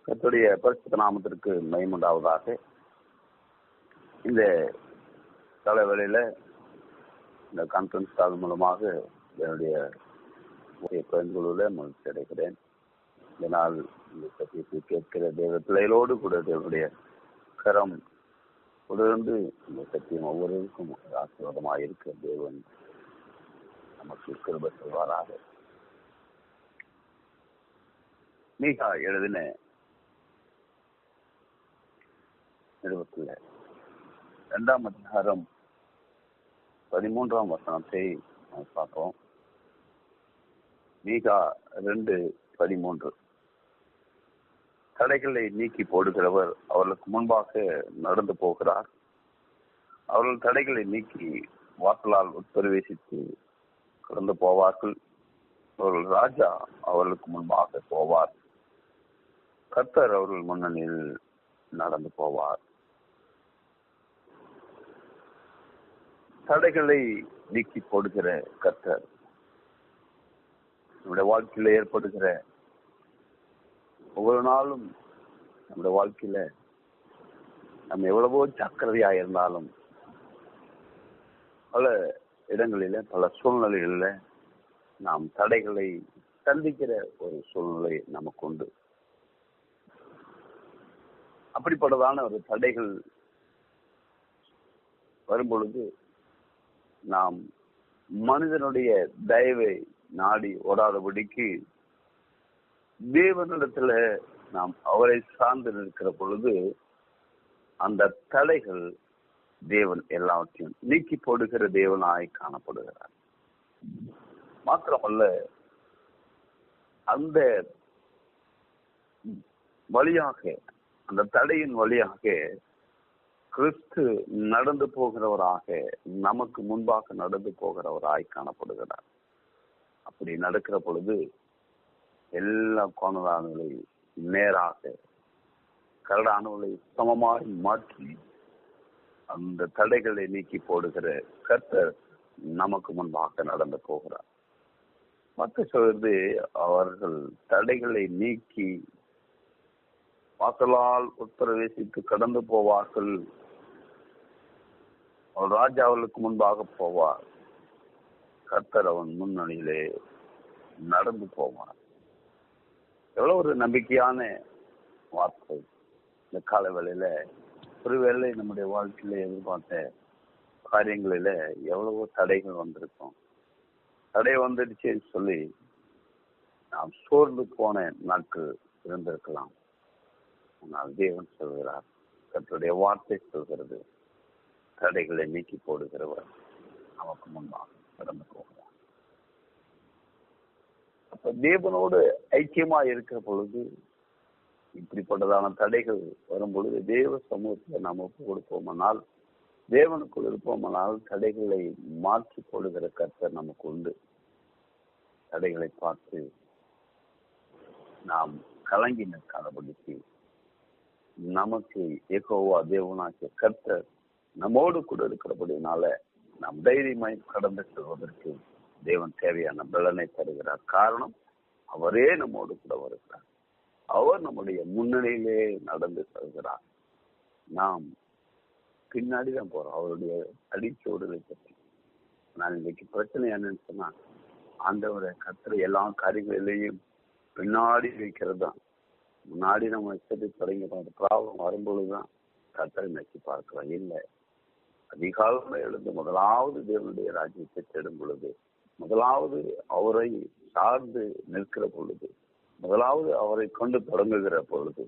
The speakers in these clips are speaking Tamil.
கர்த்தருடைய பரிசுத்த நாமத்திற்கு மகிமையுண்டாவதாக. இந்த தலைவலியில இந்த கான்ஃபரன்ஸ் கால் மூலமாக என்னுடைய குழந்தைகளோட மகிழ்ச்சி அடைகிறேன். இதனால் இந்த சத்தியத்தை கேட்கிற தேவ பிள்ளைகளோடு கூட தேவனுடைய கரம் உடர்ந்து இந்த சத்தியம் ஒவ்வொருவருக்கும் ஆசீர்வாதமாக இருக்க தேவன் நமக்கு கிருபை செய்வாராக. மீகா எழுதின நிறுவத்தில் 2ஆம் அதிகாரம் 13ஆம் வசனத்தை பார்ப்போம். மீகா 2:13. தடைகளை நீக்கி போடுகிறவர் அவர்களுக்கு முன்பாக நடந்து போகிறார். அவர்கள் தடைகளை நீக்கி வாசலால் உட்பிரவேசித்து கடந்து போவார்கள். அவர்கள் ராஜா அவர்களுக்கு முன்பாக போவார். கர்த்தர் அவர்கள் முன்னணியில் நடந்து போவார். தடைகளை நீக்கி போடுகிற கர்த்தர் நம்முடைய வாழ்க்கையில ஏற்படுகிற ஒவ்வொரு நாளும் நம்முடைய வாழ்க்கையில நம்ம எவ்வளவோ ஜாக்கிரதையா இருந்தாலும் பல இடங்களில பல சூழ்நிலைகளில நாம் தடைகளை சந்திக்கிற ஒரு சூழ்நிலை நமக்கு உண்டு. அப்படிப்பட்டதான ஒரு தடைகள் வரும்பொழுது நாம் மனிதனுடைய தயவை நாடி ஓடாதபடிக்கு தேவனிடத்துல நாம் அவரை சார்ந்து நிற்கிற பொழுது அந்த தடைகள் தேவன் எல்லாவற்றையும் நீக்கி போடுகிற தேவனாய் காணப்படுகிறார். மாத்திரமல்ல, அந்த வழியாக அந்த தடையின் வழியாக கிறிஸ்து நடந்து போகிறவராக நமக்கு முன்பாக நடந்து போகிறவராய் காணப்படுகிறார். அப்படி நடக்கிற பொழுது எல்லா கோணலானங்களை நேராக கரடானவர்களை சமமாய் மாற்றி அந்த தடைகளை நீக்கி போடுகிற கர்த்தர் நமக்கு முன்பாக நடந்து போகிறார். மற்ற சொல்வது அவர்கள் தடைகளை நீக்கி வாசலால் உட்பிரவேசித்து கடந்து போவார்கள். அவர் ராஜா அவர்களுக்கு முன்பாக போவார். கர்த்தர் அவன் முன்னணியிலே நடந்து போவார். எவ்வளவு ஒரு நம்பிக்கையான வார்த்தை. இந்த கால வேளையில ஒருவேளை நம்முடைய வாழ்க்கையில எதிர்பார்த்த காரியங்களில எவ்வளவோ தடைகள் வந்திருக்கும். தடை வந்துடுச்சுன்னு சொல்லி நாம் சோர்ந்து போன நாட்கள் இருந்திருக்கலாம். ஆனால் தேவன் சொல்கிறார், கர்த்தருடைய வார்த்தை சொல்கிறது, தடைகளை நீக்கி போடுகிறவர் நமக்கு முன்பாக கடந்து போகிறார். அப்ப தேவனோடு ஐக்கியமா இருக்கிற பொழுது இப்படிப்பட்டதான தடைகள் வரும் பொழுது தேவ சமூகத்துல நாம் ஒப்பு கொடுப்போமானால், தேவனுக்குள் இருப்போமானால் தடைகளை மாற்றி போடுகிற கர்த்தர் நமக்கு உண்டு. தடைகளை பார்த்து நாம் கலங்கி நிற்காதபடிக்கு நமக்கு யெகோவா தேவனாகிய கர்த்தர் நம்மோடு கூட இருக்கிறபடினால நாம் தைரியமாய் கடந்து செல்வதற்கு தேவன் தேவையான பலனை தருகிறார். காரணம், அவரே நம்மோடு கூட வருகிறார். அவர் நம்முடைய முன்னணியிலே நடந்து செல்கிறார். நாம் பின்னாடி தான் போறோம் அவருடைய அடிச்சோடுகளை பற்றி. நான் இன்னைக்கு பிரச்சனை என்னன்னு சொன்னா, ஆண்டவரை கர்த்தரை எல்லா காரியங்களிலேயும் பின்னாடி வைக்கிறது தான். முன்னாடி நம்ம வச்சது தொடங்கிட்டோம். அந்த ப்ராப்ளம் வரும்பொழுதுதான் கர்த்தரை நோக்கி பார்க்கிறோம். இல்லை, அதிகாலத்தில் எழுந்து முதலாவது தேவனுடைய ராஜ்யத்தை தேடும் பொழுது, முதலாவது அவரை சார்ந்து நிற்கிற பொழுது, முதலாவது அவரை கொண்டு தொடங்குகிற பொழுது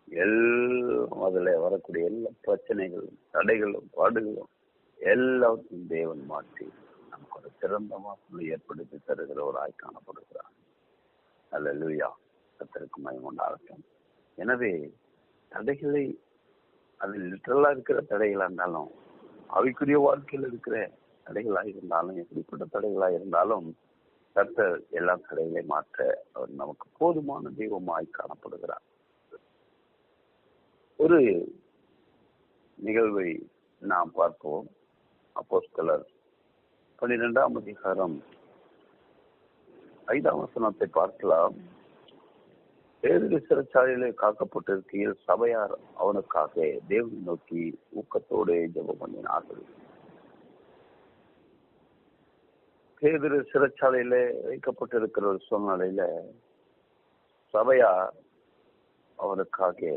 எல்லாம் அதில் வரக்கூடிய எல்லா பிரச்சனைகளும் தடைகளும் பாடுகளும் எல்லாத்தையும் தேவன் மாற்றி நமக்கு ஒரு சிறந்த வாசலை ஏற்படுத்தி தருகிறவராய் காணப்படுகிறார். அல்லேலூயா, கர்த்தருக்கு மகிமை உண்டாகட்டும். எனவே தடைகளை, அது லிட்டரலா இருக்கிற தடைகளா இருந்தாலும், அவைக்குரிய வாழ்க்கையில் இருக்கிற தடைகளாக இருந்தாலும், எப்படிப்பட்ட தடைகளாக இருந்தாலும் கர்த்தர் எல்லா தடைகளை மாற்ற அவர் நமக்கு போதுமான தெய்வமாய் காணப்படுகிறார். ஒரு நிகழ்வை நாம் பார்ப்போம். அப்போஸ்தலர் 12ஆம் அதிகாரம் 5ஆம் வசனத்தை பார்க்கலாம். பேதுரு சிறைச்சாலையிலே காக்கப்பட்டிருக்கையில் சபையார் அவனுக்காக தேவனை நோக்கி ஊக்கத்தோடு ஜெபம் பண்ணினார்கள். பேதுரு சிறைச்சாலையில வைக்கப்பட்டிருக்கிற ஒரு சூழ்நிலையில சபையார் அவனுக்காக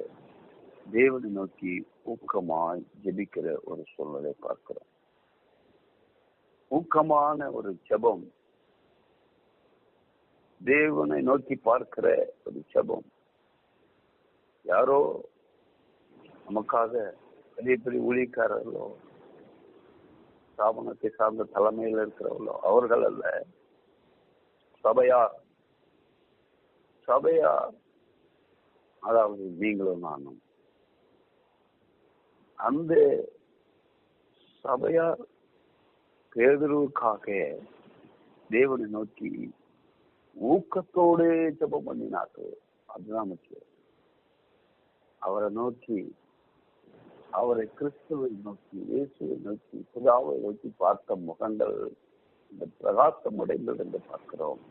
தேவனை நோக்கி ஊக்கமாய் ஜெபிக்கிற ஒரு சூழ்நிலை பார்க்கிறோம். ஊக்கமான ஒரு ஜெபம், தேவனை நோக்கி பார்க்கிற ஒரு ஜெபம். யாரோ நமக்காக பெரிய பெரிய ஊழியக்காரர்களோ ஸ்தாபனத்தை சார்ந்த தலைமையில் இருக்கிறவர்களோ அவர்கள் அல்ல, சபையார். சபையார் அதாவது நீங்களும் நானும். அந்த சபையார் பேதுருவுக்காக தேவனை நோக்கி ஊக்கத்தோடு ஜெபம் பண்ணினார்கள். அதுதான் முக்கியம். அவரை நோக்கி, அவரை கிறிஸ்துவை நோக்கி, இயேசுவை நோக்கி, பிதாவை நோக்கி பார்த்த முகங்கள் இந்த பிரகாசம் உடைந்தது என்று பார்க்கிறோம்.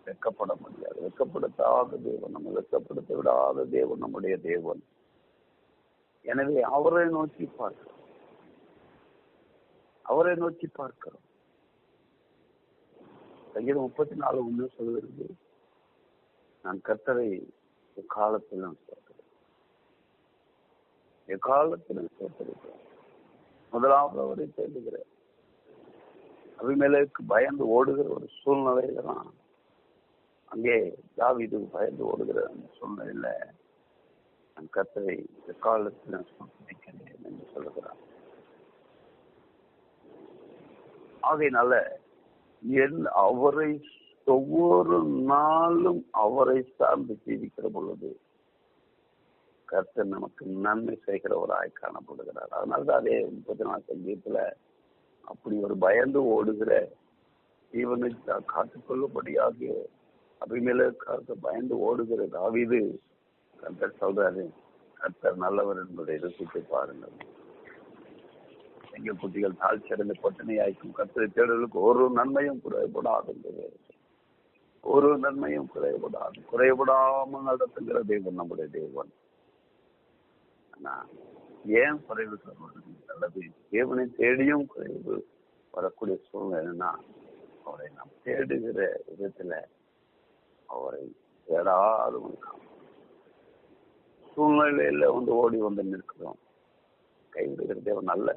வெட்கப்பட முடியாது. வெட்கப்படுத்தாத தேவன், நம்ம வெட்கப்படுத்த விடாத தேவன் நம்முடைய தேவன். எனவே அவரை நோக்கி பார்க்கிறோம். அவரை நோக்கி பார்க்கிறோம். சங்கீதம் 34:1 சொல்கிறது, நான் கர்த்தரை எக்காலத்திலும் சேர்க்கிறேன். எக்காலத்திலும் சேர்த்திருக்கிறேன். முதலாவது அவரை தேடுகிறேன். அபிமெலேக்கு பயந்து ஓடுகிற ஒரு சூழ்நிலையில தான் அங்கே தாவீது பயந்து ஓடுகிற அந்த சூழ்நிலையில நான் கர்த்தரை எக்காலத்திலும் சந்திக்கிறேன் என்று சொல்லுகிறார். ஆகையினால அவரை ஒவ்வொரு நாளும் அவரை சார்ந்து ஜீவிக்கிற பொழுது கர்த்தர் நமக்கு நன்மை செய்கிறவராய் காணப்படுகிறார். அதனாலதான் அதே 34 சங்கீதத்துல அப்படி ஒரு பயந்து ஓடுகிற ஜீவனை காத்துக்கொள்ளும்படியாக அபிமெலேக்காக பயந்து ஓடுகிற தாவீது கர்த்தர் சொல்றாரு, கர்த்தர் நல்லவர் என்பதை ருசித்து பாருங்கள். எங்க குட்டிகள் தாழ்ச்சியடைந்து பட்டினியாய்க்கும் கர்த்தரை தேடலுக்கு ஒரு நன்மையும் குறைபடாது. ஒரு நன்மையும் குறைபடாது. குறைபடாமல் நடத்துகிற தேவன் நம்முடைய தேவன். ஆனா ஏன் குறைவு சொல்வது அல்லது தேவனை தேடியும் குறைவு வரக்கூடிய சூழ்நிலைன்னா, அவரை நாம் தேடுகிற விதத்துல அவரை தேடாதவனுக்கான சூழ்நிலையில ஓடி வந்து நிற்கிறோம். கைவிடுகிற தேவன் அல்ல.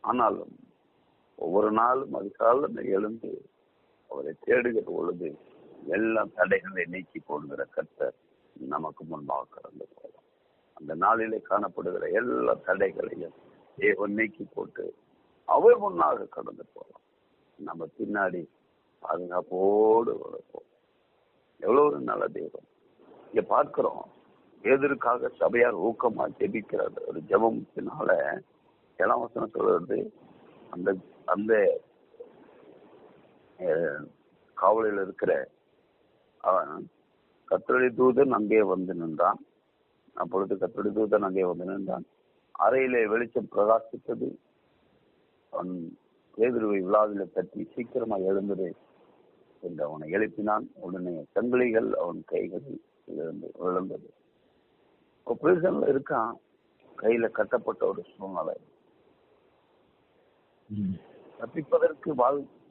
ஆனாலும் ஒவ்வொரு நாளும் அதிகாலை எழுந்து அவரை தேடுகிற பொழுது எல்லா தடைகளை நீக்கி போடுகிற கர்த்தர் நமக்கு முன்பாக கடந்து போகலாம். அந்த நாளிலே காணப்படுகிற எல்லா தடைகளையும் தேவன் நீக்கி போட்டு அவர் முன்னாக கடந்து போகலாம். நம்ம பின்னாடி பாதுகாப்போடு வரப்போம். எவ்வளவு ஒரு நல்ல தெய்வம். இங்க பார்க்கிறோம், பேதுருக்காக சபையார் ஊக்கமா ஜெபிக்கிறது. ஒரு ஜெபத்தினால வசனம் சொல்றது, அந்த அந்த காவலில் இருக்கிற அவன் கர்த்தருடைய தூதன் அங்கே வந்து நின்றான். அப்பொழுது கர்த்தருடைய தூதன் அங்கே வந்து நின்றான். அறையிலே வெளிச்சம் பிரகாசித்தது. அவன் பேதுருவை விழாவில தட்டி சீக்கிரமா எழுந்தது என்று அவனை எழுப்பினான். உடனே சங்கிலிகள் அவன் கைகளில் விழுந்தது. பிரிசன்ல இருக்கான், கையில கட்டப்பட்ட ஒரு சூழ்நிலை. தப்பிப்பதற்கு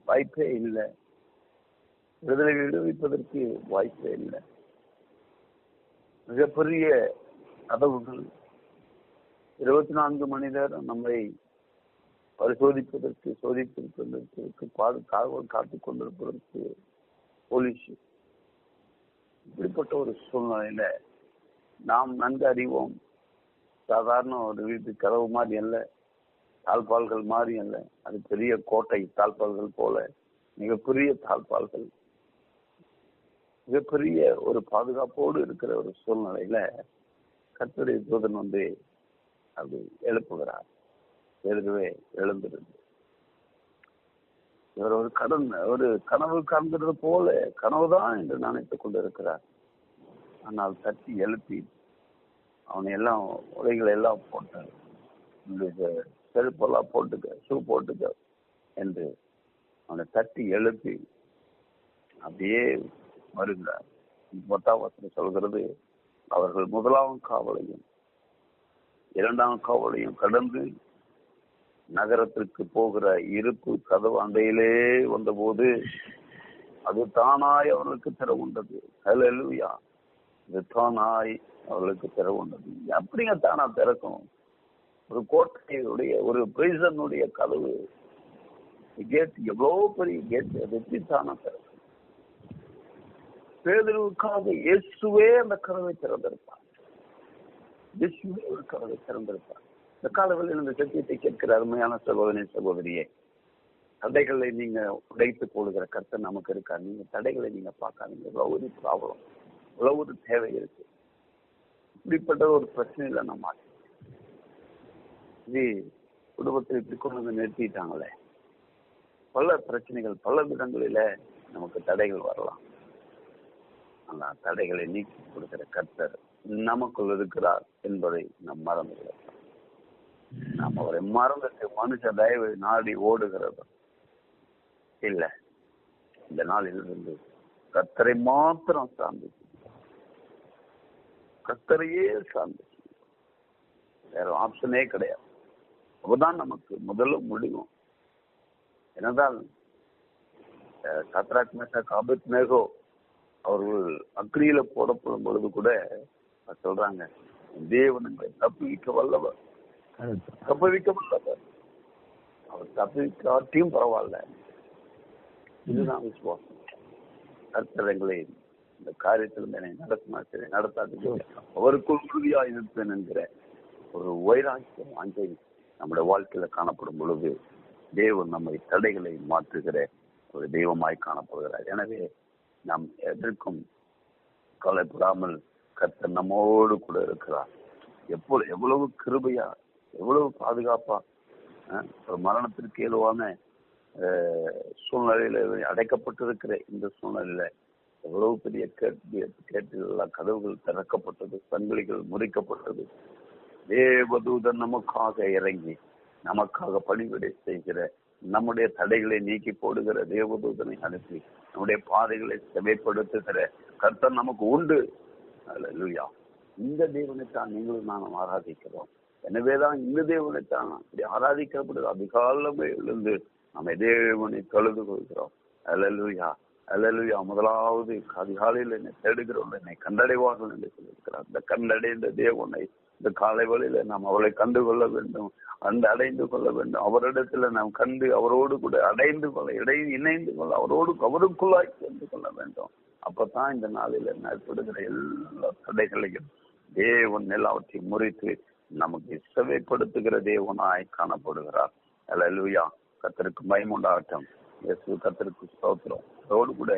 வாய்ப்பே இல்லை. விடுதலை விடுவிப்பதற்கு வாய்ப்பே இல்லை. மிகப்பெரிய கதவுகள் 24 மணி நேரம் நம்மை பரிசோதிப்பதற்கு, சோதிப்பதற்கு, காவல் காத்துக் கொண்டிருப்பதற்கு போலீஸ். இப்படிப்பட்ட ஒரு சூழ்நிலையில நாம் நன்கு அறிவோம், சாதாரண ஒரு வீட்டு கதவு மாதிரி அல்ல, தாழ்பால்கள் மாதிரி அல்ல. அது பெரிய கோட்டை தாழ்பால்கள் போல மிகப்பெரிய தாழ்பால்கள், மிகப்பெரிய ஒரு பாதுகாப்போடு இருக்கிற ஒரு சூழ்நிலையில கர்த்தருடைய தூதன் அப்படி எழுப்புகிறார். எழுதவே எழுந்திருந்து இவர் ஒரு கனவு காண்கிறது போல கனவுதான் என்று நினைத்துக் கொண்டிருக்கிறார். ஆனால் தட்டி எழுப்பி அவனை எல்லாம் உடைகளை எல்லாம் போட்டு, செருப்பெல்லாம் போட்டுக்க, ஷூ போட்டுக்க என்று அவனை தட்டி எழுப்பி அப்படியே வருகிறார். 10ஆம் வசனம் சொல்கிறது, அவர்கள் முதலாம் காவலையும் 2ஆம் காவலையும் கடந்து நகரத்திற்கு போகிற இருப்பு கதவு அண்டையிலே வந்தபோது அது தானாய் அவர்களுக்கு திறவுண்டது. ஹல்லேலூயா. இது தானாய் அவர்களுக்கு திறவுண்டது. அப்படிங்க தானா திறக்கணும்? ஒரு கோட்டையுடைய ஒரு பிரிசனுடைய கதவு கேட், எவ்வளவு பெரிய கேட், அது எப்படி தானா திறக்கும்? பேதுருவுக்காக இயேசுவே அந்த கதவை திறந்திருப்பார். இயேசுவே ஒரு கதவை திறந்திருப்பார். இந்த காலங்களில் இந்த சத்தியத்தை கேட்கிற அருமையான சகோதரியே, தடைகளை நீங்க உடைத்து போடுகிற கர்த்தர் நமக்கு இருக்கா? நீங்க தடைகளை நீங்க பார்க்காதீங்க. இவ்வளவு ஒரு ப்ராப்ளம், இவ்வளவு ஒரு தேவை இருக்கு. இப்படிப்பட்ட ஒரு பிரச்சனையில நம்ம இது குடும்பத்தில் இப்படி கொண்டு வந்து நிறுத்திட்டாங்களே. பல பிரச்சனைகள், பல விதங்களில நமக்கு தடைகள் வரலாம். ஆனா தடைகளை நீக்கி கொடுக்கிற கர்த்தர் நமக்குள் இருக்கிறார் என்பதை நாம் மறந்துவிடலாம். நாம் அவரை மறந்துட்டு மனுஷ தயவை நாடி ஓடுகிறது இல்ல. இந்த நாளில் இருந்து கர்த்தரை மாத்திரம் சார்ந்து, கர்த்தரையே சார்ந்து, வேற ஆப்ஷனே கிடையாது. அப்பதான் நமக்கு முதல்ல முடியும். என்னதான் சத்ராக் மேஷாக் ஆபேத்நேகோ அவர்கள் அக்னியில போடப்படும் பொழுது கூட சொல்றாங்க, தேவனை தப்புவிக்க வல்லவர், தப்புவிக்க வல்லவர். அவர் தப்புவிக்காட்டியும் பரவாயில்ல. இதுதான் விசுவாசம். கர்த்தரைகளை இந்த காரியத்தில் என்னை நடத்தாது அவருக்குள் உறுதியா இருப்பேன் என்கிற ஒரு வைராக்கியம் அஞ்சை நம்முடைய வாழ்க்கையில காணப்படும் பொழுது தேவன் நம்மை தடைகளை மாற்றுகிற ஒரு தெய்வமாய் காணப்படுகிறார். எனவே நாம் எதற்கும் கவலைப்படாமல் கர்த்தர் நம்மோடு கூட இருக்கிறார். எவ்வளவு கிருபையா, எவ்வளவு பாதுகாப்பா, ஒரு மரணத்திற்கு ஏதுவான சூழ்நிலையில அடைக்கப்பட்டிருக்கிற இந்த சூழ்நிலையில எவ்வளவு பெரிய கேட்டுகள், கதவுகள் திறக்கப்பட்டது, சங்கிலிகள் முறிக்கப்பட்டது. தேவதூதன் நமக்காக இறங்கி நமக்காக பணிவிடை செய்கிற, நம்முடைய தடைகளை நீக்கி போடுகிற தேவதூதனை அனுப்பி நம்முடைய பாதைகளை செவைப்படுத்துகிற கர்த்தர் நமக்கு உண்டு. அல்லேலூயா. இந்த தேவனைத்தான் நீங்களும் நானும் ஆராதிக்கிறோம். எனவேதான் இந்த தேவனைத்தான் அப்படி ஆராதிக்கப்படுது. அதிகாலமே எழுந்து நம்ம தேவனை தொழுது கொள்கிறோம். அல்லேலூயா, அல்லேலூயா. முதலாவது அதிகாலையில் என்னை தேடுகிறோம், என்னை கண்டடைவார்கள் என்று சொல்லியிருக்கிறார். இந்த கண்டடைந்த தேவனை இந்த காலை வேளையில நாம் அவளை கண்டு கொள்ள வேண்டும், அடைந்து கொள்ள வேண்டும். அவரிடத்துல நாம் கண்டு அவரோடு கூட அடைந்து கொள்ள, இணைந்து கொள்ள, அவருக்குள்ளாய் சேர்ந்து கொள்ள வேண்டும். அப்பதான் இந்த நாளில் ஏற்படுகிற எல்லா தடைகளையும் தேவன் எல்லாவற்றையும் முறித்து நமக்கு செவைப்படுத்துகிற தேவனாய் காணப்படுகிறார். அல்லேலூயா. கர்த்தருக்கு மகிமையுண்டாகட்டும். இயேசு கர்த்தருக்கு ஸ்தோத்திரம். அதோடு கூட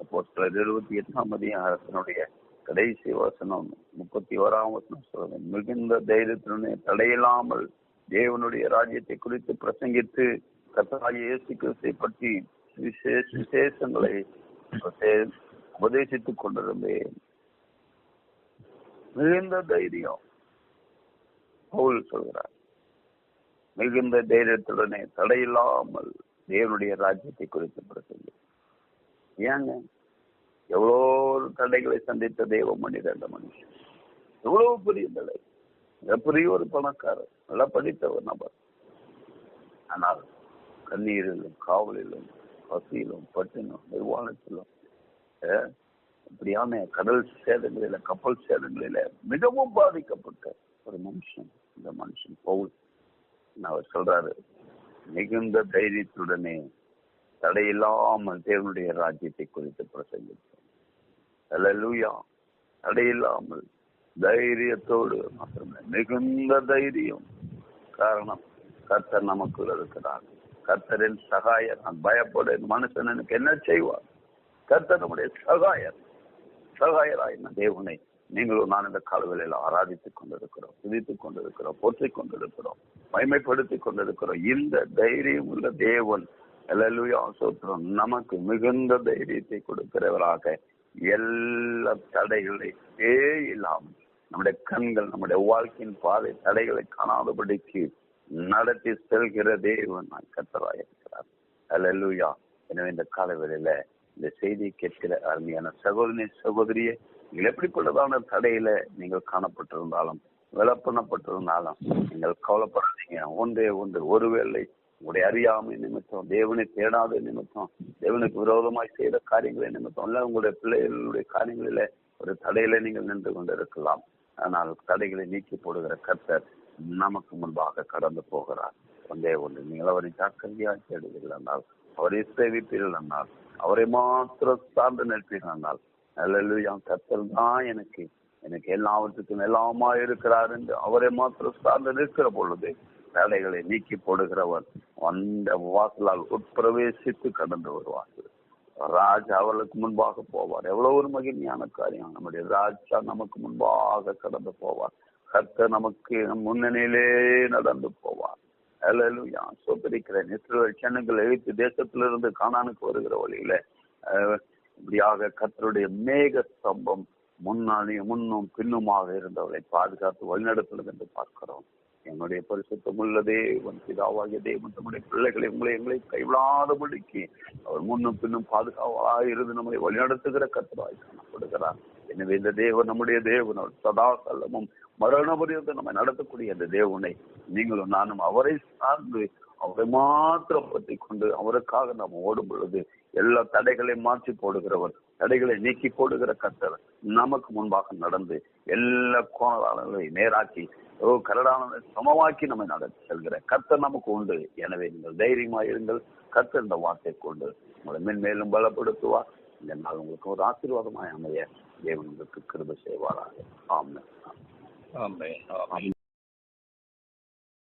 அப்போஸ்தலர் 28ஆம் அதிகாரத்தினுடைய கடைசி வசனம் 31ஆம் வசனம் சொல்றது, மிகுந்த தைரியத்துடனே தடையில்லாமல் தேவனுடைய ராஜ்யத்தை குறித்து பிரசங்கித்து கர்த்தராகிய இயேசு கிறிஸ்துவை பற்றி விசேஷங்களை உபதேசித்துக் கொண்டிருந்தேன். மிகுந்த தைரியம் பவுல் சொல்கிறார். மிகுந்த தைரியத்துடனே தடையில்லாமல் தேவனுடைய ராஜ்யத்தை குறித்து பிரசங்கி. ஏங்க எவ்வளோ தடைகளை சந்தித்த தேவ மனிதர் அந்த மனுஷன். எவ்வளவு பெரிய தடை. மிகப்பெரிய ஒரு பணக்காரர், நல்லா படித்த ஒரு நபர். ஆனால் கண்ணீரிலும், காவலிலும், பசியிலும், பட்டினும், நிர்வாணத்திலும், இப்படியான கடல் சேதங்களில, கப்பல் சேதங்களில மிகவும் பாதிக்கப்பட்ட ஒரு மனுஷன் இந்த மனுஷன் பவுல். அவர் சொல்றாரு, மிகுந்த தைரியத்துடனே தடையில்லாமல் தேவனுடைய ராஜ்யத்தை குறித்து பிரசங்கித்தார். அல்லேலூயா. தடையில்லாமல் தைரியத்தோடு மாத்திரமே, மிகுந்த தைரியம். காரணம், கர்த்தர் நமக்குள் இருக்கிறார். கர்த்தரின் சகாயர். நான் பயப்பட மனுஷன் எனக்கு என்ன செய்வார்? கர்த்தர் நம்முடைய சகாயராய் தேவனை நீங்களும் நான் இந்த காலவேளையில ஆராதித்துக் கொண்டிருக்கிறோம், துதித்துக் கொண்டிருக்கிறோம், போற்றிக் கொண்டிருக்கிறோம், மகிமைப்படுத்திக் கொண்டிருக்கிறோம். இந்த தைரியம் உள்ள தேவன் அல்லேலூயா ஸ்தோத்திரம் நமக்கு மிகுந்த தைரியத்தை கொடுக்கிறவராக எல்லா தடைகளை இல்லாமல் நம்முடைய கண்கள், நம்முடைய வாழ்க்கையின் பாதை தடைகளை காணாதபடிக்கு நடத்தி செல்கிற தேவன் கர்த்தராக இருக்கிறார். அல்லேலூயா. எனவே இந்த காலவேளையில இந்த செய்தியை கேட்கிற அருமையான சகோதரியே, நீங்கள் எப்படிப்பட்டதான தடையில நீங்கள் காணப்பட்டிருந்தாலும் விளப்பணப்பட்டிருந்தாலும் நீங்கள் கவலைப்படாதீங்க. ஒன்றே ஒன்று, ஒருவேளை உங்களுடைய அறியாமை நிமித்தம், தேவனை தேடாத நிமித்தம், தேவனுக்கு விரோதமாய் செய்த காரியங்களை நிமித்தம், இல்ல உங்களுடைய பிள்ளைகளுடைய காரியங்களில ஒரு தடையில நீங்கள் நின்று கொண்டிருக்கலாம். ஆனால் தடைகளை நீக்கி போடுகிற கர்த்தர் நமக்கு முன்பாக கடந்து போகிறார். ஒன்றே ஒன்று, நீங்கள் அவரை ஜாக்கிரதையாக தேடுவீர்கள் என்றால், அவரை சேவிப்பீர்கள் என்றால், அவரை மாத்திரம் சார்ந்து நிற்பீர்கள் என்றால், அல்லேலூயா, கர்த்தர் தான் எனக்கு எல்லாவற்றுக்கும் எல்லாமா இருக்கிறார் என்று அவரை மாத்திரம் சார்ந்து நிற்கிற பொழுது தடைகளை நீக்கி போடுகிறவர் அந்த வாசலால் உட்பிரவேசித்து கடந்து வருவார். ராஜா அவர்களுக்கு முன்பாக போவார். எவ்வளவு ஒரு மகிமையான காரியம்! நம்முடைய ராஜா நமக்கு முன்பாக கடந்து போவார். கர்த்தர் நமக்கு முன்னணியிலே நடந்து போவார். அல்லேலூயா, சோதரிக்கிறேன். இஸ்ரவேல் ஜனங்கள் எகிப்து தேசத்திலிருந்து கானானுக்கு வருகிற வழியில இப்படியாக கர்த்தருடைய மேக ஸ்தம்பம் முன்னும் பின்னுமாக இருந்தவரை பாதுகாத்து வழிநடத்துவது என்று பார்க்கிறோம். என்னுடைய பரிசுத்தமுள்ள தேவன், பிதாவாகிய தேவன் நம்முடைய பிள்ளைகளை எங்களை கைவிடாதபடிக்கு அவர் முன்னும் பின்னும் பாதுகாப்பாக இருந்து நம்மை வழிநடத்துகிற கர்த்தராய் காணப்படுகிறார். எனவே இந்த தேவன் நம்முடைய தேவன், அவர் சதா காலமும் மரணபரியத்தை நம்மை நடத்தக்கூடிய இந்த தேவனை நீங்களும் நானும் அவரை சார்ந்து அவரை மாத்திரம் பற்றி கொண்டு அவருக்காக நாம் ஓடும் பொழுது எல்லா தடைகளையும் மாற்றி போடுகிறவர், தடைகளை நீக்கி போடுகிற கர்த்தர் நமக்கு முன்பாக நடந்து எல்லா கோணலாளர்களை நேராக்கி கரடானதை சமமாக்கி நம்மை நடத்தி செல்கிற கர்த்தர் நமக்கு உண்டு. எனவே நீங்கள் தைரியமாயிருங்கள். கர்த்தர் இந்த வார்த்தை கொண்டு உங்களை மென்மேலும் பலப்படுத்துவார். இந்த நாள் உங்களுக்கு ஒரு ஆசீர்வாதமாய் அமைய தேவன் உங்களுக்கு கிருபை செய்வாராக. ஆமென். ஆமென்.